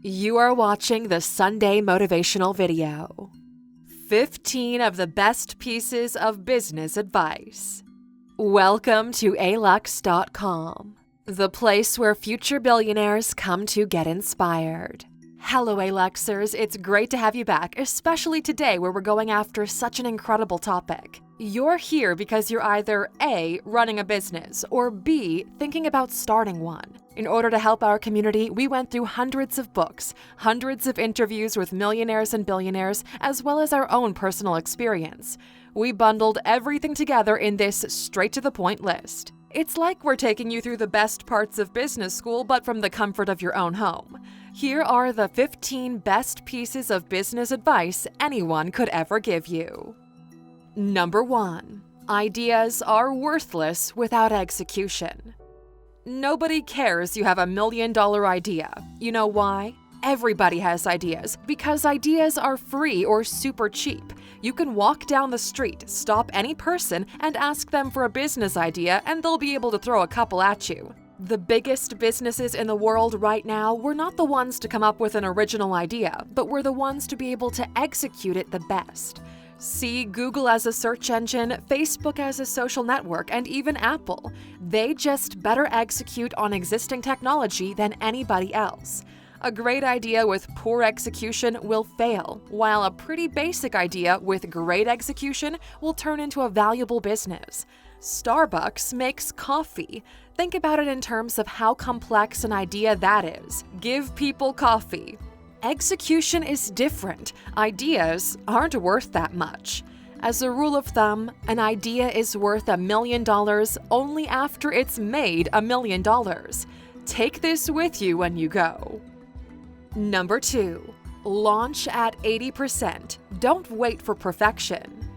You are watching the Sunday motivational video. 15 of the best pieces of business advice. Welcome to Alux.com, the place where future billionaires come to get inspired. Hello, Aluxers. It's great to have you back, especially today where we're going after such an incredible topic. You're here because you're either A, running a business, or B, thinking about starting one. In order to help our community, we went through hundreds of books, hundreds of interviews with millionaires and billionaires, as well as our own personal experience. We bundled everything together in this straight-to-the-point list. It's like we're taking you through the best parts of business school, but from the comfort of your own home. Here are the 15 best pieces of business advice anyone could ever give you. Number 1. Ideas are worthless without execution. Nobody cares you have $1 million idea. You know why? Everybody has ideas because ideas are free or super cheap. You can walk down the street, stop any person, and ask them for a business idea, and they'll be able to throw a couple at you. The biggest businesses in the world right now were not the ones to come up with an original idea, but were the ones to be able to execute it the best. See Google as a search engine, Facebook as a social network, and even Apple. They just better execute on existing technology than anybody else. A great idea with poor execution will fail, while a pretty basic idea with great execution will turn into a valuable business. Starbucks makes coffee. Think about it in terms of how complex an idea that is. Give people coffee. Execution is different. Ideas aren't worth that much. As a rule of thumb, an idea is worth $1 million only after it's made $1 million. Take this with you when you go. Number 2. Launch at 80%. Don't wait for perfection.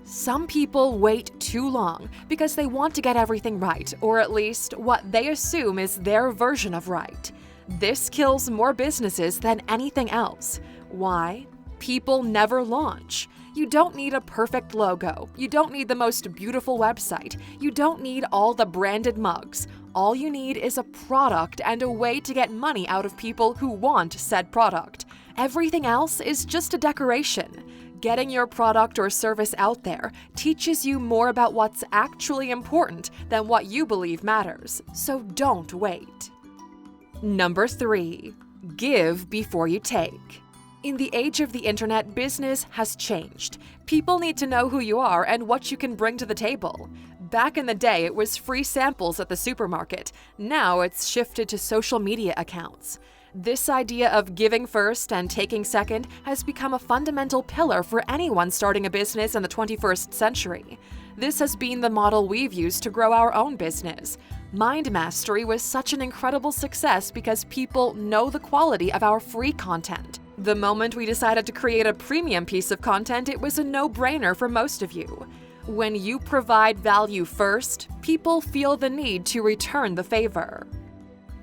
Some people wait too long because they want to get everything right, or at least what they assume is their version of right. This kills more businesses than anything else. Why? People never launch. You don't need a perfect logo. You don't need the most beautiful website. You don't need all the branded mugs. All you need is a product and a way to get money out of people who want said product. Everything else is just a decoration. Getting your product or service out there teaches you more about what's actually important than what you believe matters. So don't wait. Number 3. Give before you take. In the age of the internet, business has changed. People need to know who you are and what you can bring to the table. Back in the day, it was free samples at the supermarket. Now it's shifted to social media accounts. This idea of giving first and taking second has become a fundamental pillar for anyone starting a business in the 21st century. This has been the model we've used to grow our own business. Mind Mastery was such an incredible success because people know the quality of our free content. The moment we decided to create a premium piece of content, it was a no-brainer for most of you. When you provide value first, people feel the need to return the favor.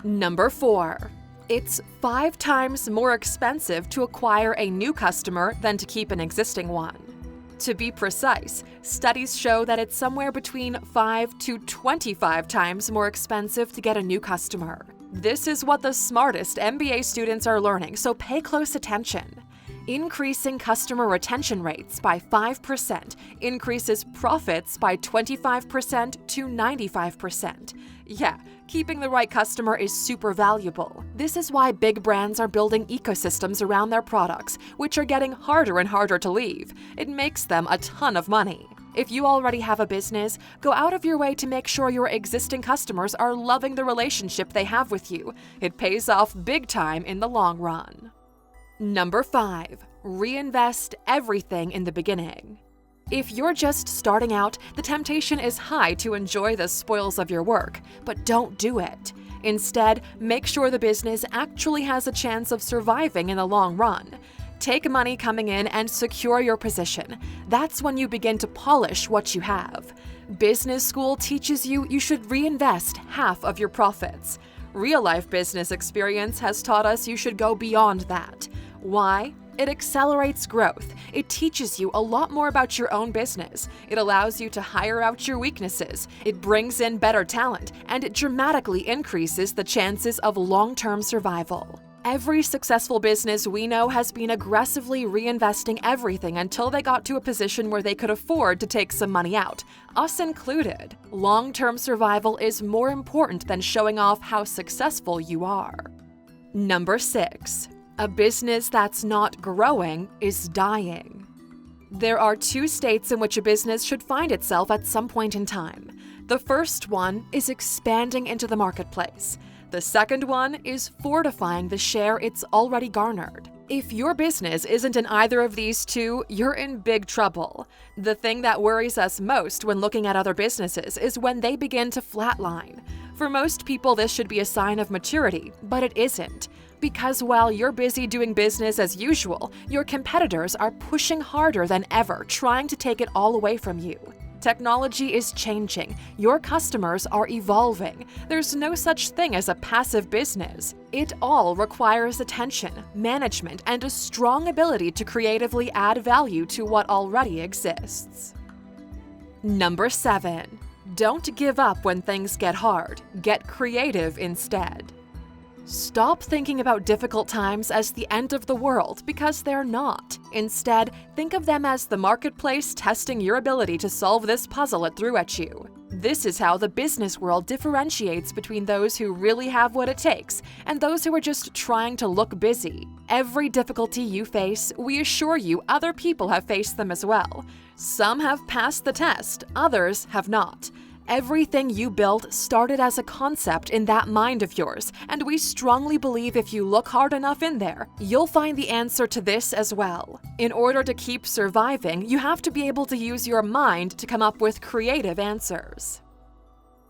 Number 4. It's 5 times more expensive to acquire a new customer than to keep an existing one. To be precise, studies show that it's somewhere between 5 to 25 times more expensive to get a new customer. This is what the smartest MBA students are learning, so pay close attention. Increasing customer retention rates by 5% increases profits by 25% to 95%. Yeah, keeping the right customer is super valuable. This is why big brands are building ecosystems around their products, which are getting harder and harder to leave. It makes them a ton of money. If you already have a business, go out of your way to make sure your existing customers are loving the relationship they have with you. It pays off big time in the long run. Number 5. Reinvest everything in the beginning. If you're just starting out, the temptation is high to enjoy the spoils of your work, but don't do it. Instead, make sure the business actually has a chance of surviving in the long run. Take money coming in and secure your position. That's when you begin to polish what you have. Business school teaches you should reinvest half of your profits. Real-life business experience has taught us you should go beyond that. Why? It accelerates growth. It teaches you a lot more about your own business. It allows you to hire out your weaknesses. It brings in better talent, and it dramatically increases the chances of long-term survival. Every successful business we know has been aggressively reinvesting everything until they got to a position where they could afford to take some money out, us included. Long-term survival is more important than showing off how successful you are. Number 6. A business that's not growing is dying. There are 2 states in which a business should find itself at some point in time. The first one is expanding into the marketplace. The second one is fortifying the share it's already garnered. If your business isn't in either of these 2, you're in big trouble. The thing that worries us most when looking at other businesses is when they begin to flatline. For most people, this should be a sign of maturity, but it isn't. Because while you're busy doing business as usual, your competitors are pushing harder than ever, trying to take it all away from you. Technology is changing. Your customers are evolving. There's no such thing as a passive business. It all requires attention, management, and a strong ability to creatively add value to what already exists. Number 7. Don't give up when things get hard. Get creative instead. Stop thinking about difficult times as the end of the world, because they're not. Instead, think of them as the marketplace testing your ability to solve this puzzle it threw at you. This is how the business world differentiates between those who really have what it takes and those who are just trying to look busy. Every difficulty you face, we assure you other people have faced them as well. Some have passed the test, others have not. Everything you built started as a concept in that mind of yours, and we strongly believe if you look hard enough in there, you'll find the answer to this as well. In order to keep surviving, you have to be able to use your mind to come up with creative answers.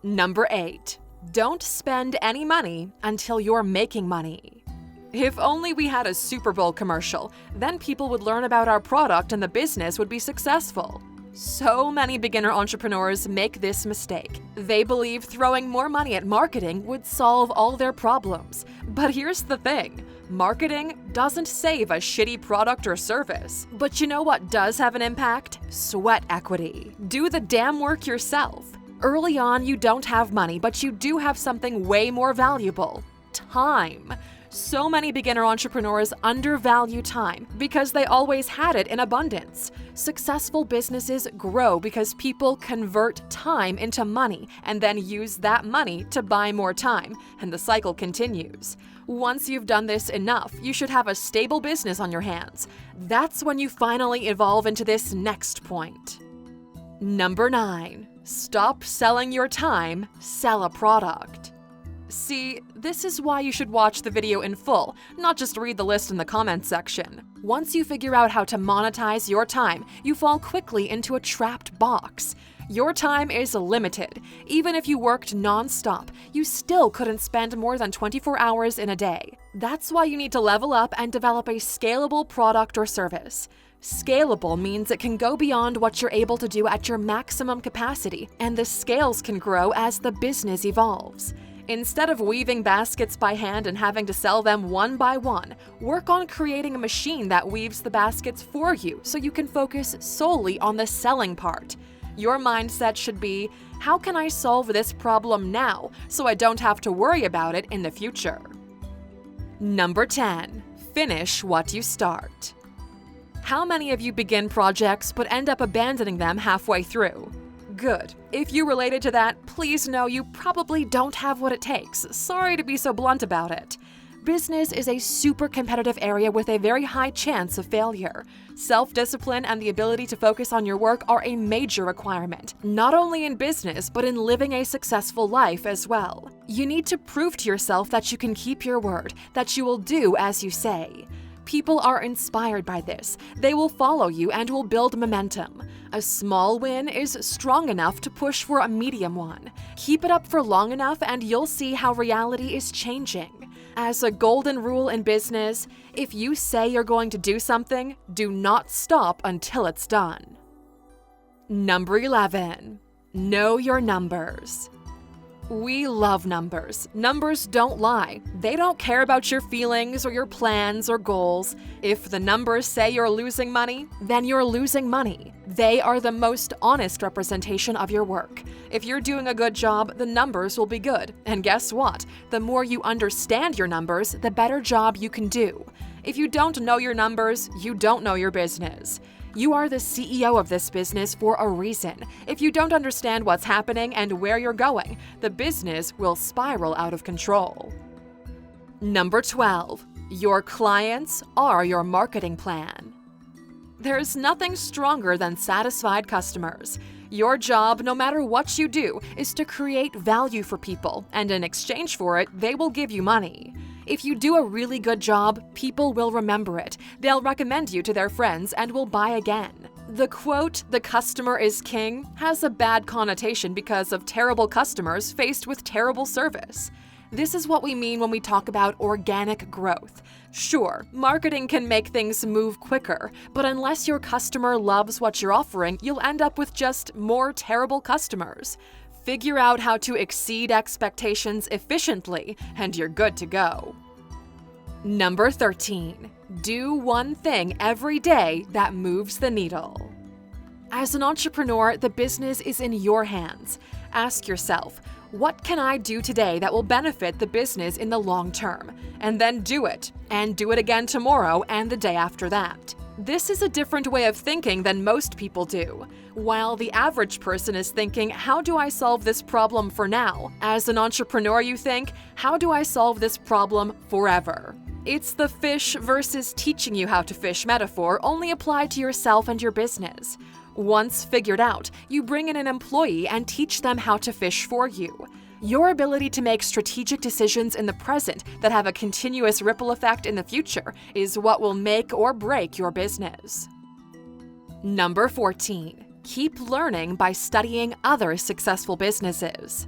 Number 8. Don't spend any money until you're making money. If only we had a Super Bowl commercial, then people would learn about our product and the business would be successful. So many beginner entrepreneurs make this mistake. They believe throwing more money at marketing would solve all their problems. But here's the thing. Marketing doesn't save a shitty product or service. But you know what does have an impact? Sweat equity. Do the damn work yourself. Early on, you don't have money, but you do have something way more valuable: time. So many beginner entrepreneurs undervalue time because they always had it in abundance. Successful businesses grow because people convert time into money and then use that money to buy more time, and the cycle continues. Once you've done this enough, you should have a stable business on your hands. That's when you finally evolve into this next point. Number 9. Stop selling your time, sell a product. See, this is why you should watch the video in full, not just read the list in the comments section. Once you figure out how to monetize your time, you fall quickly into a trapped box. Your time is limited. Even if you worked non-stop, you still couldn't spend more than 24 hours in a day. That's why you need to level up and develop a scalable product or service. Scalable means it can go beyond what you're able to do at your maximum capacity, and the scales can grow as the business evolves. Instead of weaving baskets by hand and having to sell them one by one, work on creating a machine that weaves the baskets for you so you can focus solely on the selling part. Your mindset should be, how can I solve this problem now so I don't have to worry about it in the future? Number 10. Finish what you start. How many of you begin projects but end up abandoning them halfway through? Good. If you related to that, please know you probably don't have what it takes. Sorry to be so blunt about it. Business is a super competitive area with a very high chance of failure. Self-discipline and the ability to focus on your work are a major requirement, not only in business, but in living a successful life as well. You need to prove to yourself that you can keep your word, that you will do as you say. People are inspired by this. They will follow you and will build momentum. A small win is strong enough to push for a medium one. Keep it up for long enough and you'll see how reality is changing. As a golden rule in business, if you say you're going to do something, do not stop until it's done. Number 11. Know your numbers. We love numbers. Numbers don't lie. They don't care about your feelings or your plans or goals. If the numbers say you're losing money, then you're losing money. They are the most honest representation of your work. If you're doing a good job, the numbers will be good. And guess what? The more you understand your numbers, the better job you can do. If you don't know your numbers, you don't know your business. You are the CEO of this business for a reason. If you don't understand what's happening and where you're going, the business will spiral out of control. Number 12. Your clients are your marketing plan. There's nothing stronger than satisfied customers. Your job, no matter what you do, is to create value for people, and in exchange for it, they will give you money. If you do a really good job, people will remember it. They'll recommend you to their friends and will buy again. The quote, "the customer is king," has a bad connotation because of terrible customers faced with terrible service. This is what we mean when we talk about organic growth. Sure, marketing can make things move quicker, but unless your customer loves what you're offering, you'll end up with just more terrible customers. Figure out how to exceed expectations efficiently, and you're good to go. Number 13. Do one thing every day that moves the needle. As an entrepreneur, the business is in your hands. Ask yourself, what can I do today that will benefit the business in the long term? And then do it, and do it again tomorrow and the day after that. This is a different way of thinking than most people do. While the average person is thinking, how do I solve this problem for now? As an entrepreneur, you think, how do I solve this problem forever? It's the fish versus teaching you how to fish metaphor only applied to yourself and your business. Once figured out, you bring in an employee and teach them how to fish for you. Your ability to make strategic decisions in the present that have a continuous ripple effect in the future is what will make or break your business. Number 14. Keep learning by studying other successful businesses.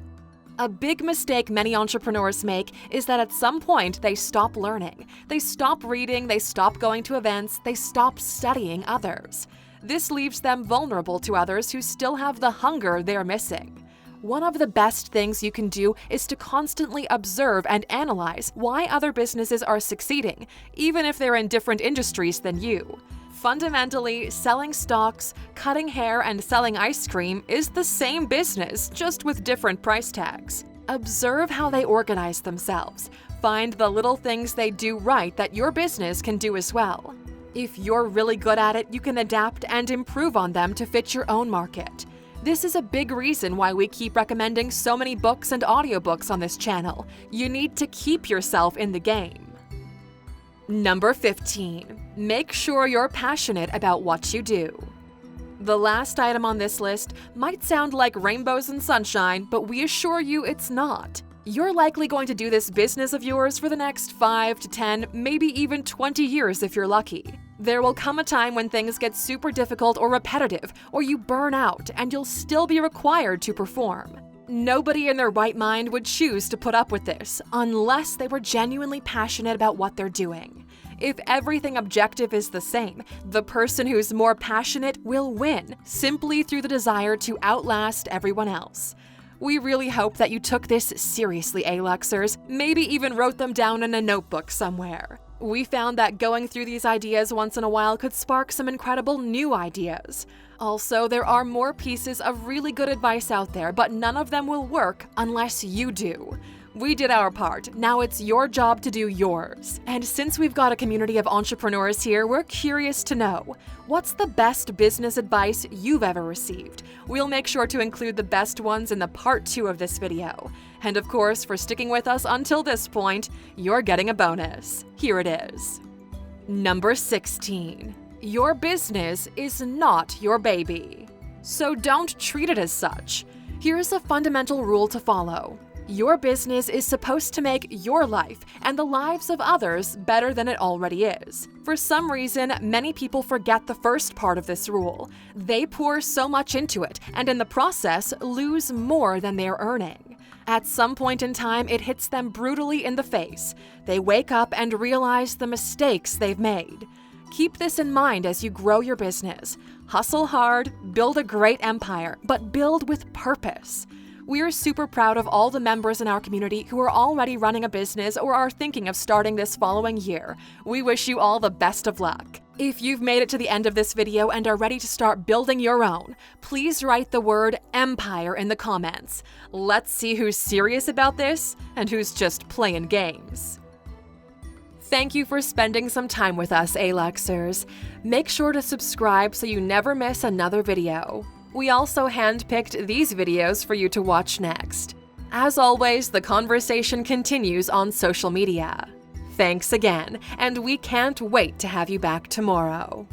A big mistake many entrepreneurs make is that at some point they stop learning. They stop reading, they stop going to events, they stop studying others. This leaves them vulnerable to others who still have the hunger they're missing. One of the best things you can do is to constantly observe and analyze why other businesses are succeeding, even if they're in different industries than you. Fundamentally, selling stocks, cutting hair, and selling ice cream is the same business, just with different price tags. Observe how they organize themselves. Find the little things they do right that your business can do as well. If you're really good at it, you can adapt and improve on them to fit your own market. This is a big reason why we keep recommending so many books and audiobooks on this channel. You need to keep yourself in the game. Number 15. Make sure you're passionate about what you do. The last item on this list might sound like rainbows and sunshine, but we assure you it's not. You're likely going to do this business of yours for the next 5 to 10, maybe even 20 years if you're lucky. There will come a time when things get super difficult or repetitive, or you burn out, and you'll still be required to perform. Nobody in their right mind would choose to put up with this unless they were genuinely passionate about what they're doing. If everything objective is the same, the person who's more passionate will win, simply through the desire to outlast everyone else. We really hope that you took this seriously, Aluxers, maybe even wrote them down in a notebook somewhere. We found that going through these ideas once in a while could spark some incredible new ideas. Also, there are more pieces of really good advice out there, but none of them will work unless you do. We did our part, now it's your job to do yours. And since we've got a community of entrepreneurs here, we're curious to know, what's the best business advice you've ever received? We'll make sure to include the best ones in the part 2 of this video. And of course, for sticking with us until this point, you're getting a bonus. Here it is. Number 16. Your business is not your baby. So don't treat it as such. Here's a fundamental rule to follow. Your business is supposed to make your life and the lives of others better than it already is. For some reason, many people forget the first part of this rule. They pour so much into it and in the process lose more than they're earning. At some point in time, it hits them brutally in the face. They wake up and realize the mistakes they've made. Keep this in mind as you grow your business. Hustle hard, build a great empire, but build with purpose. We are super proud of all the members in our community who are already running a business or are thinking of starting this following year. We wish you all the best of luck. If you've made it to the end of this video and are ready to start building your own, please write the word empire in the comments. Let's see who's serious about this and who's just playing games. Thank you for spending some time with us, Aluxers. Make sure to subscribe so you never miss another video. We also handpicked these videos for you to watch next. As always, the conversation continues on social media. Thanks again, and we can't wait to have you back tomorrow.